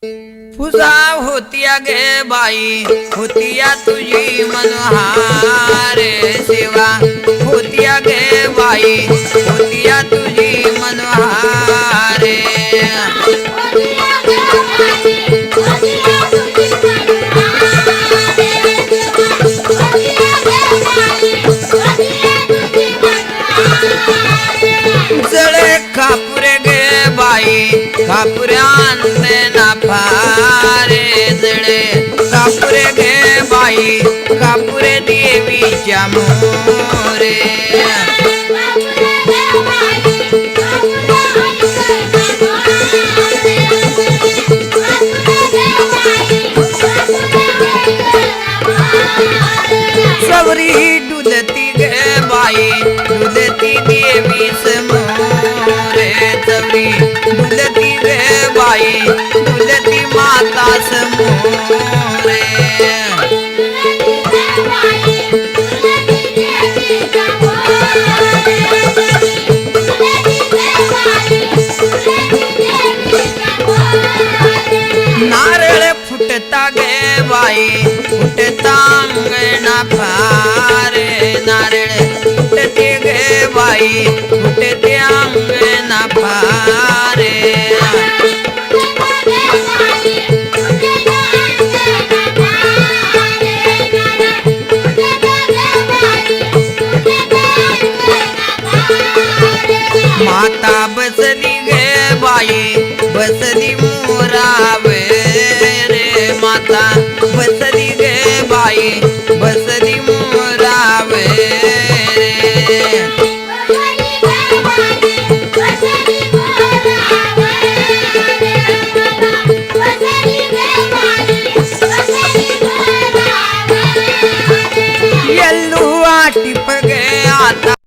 फुसा होतिया गे बाई होतिया तुझी मनोहारे सेवा होतिया गे बाई होतिया तुझी मनोहारे जळे खापुरे गे बाई खापुऱ्यान ना फारे जळे खापुरे गे बाई खापुरे देवीच्या मोरे सवरी डुलती गे बाई डुलती देवी समोरे सवरी डुलती गे बाई डुलती माता समोरे नारळ फुटता गे बाई फुटता अंगणा फारे नारळ फुटते गे बाई फुटते अंगणा फारे माता बसली गे बाई बसली मोरावे रे माता बसली गे बाई बसली मोरावे रे यल्लू आटिप गे आता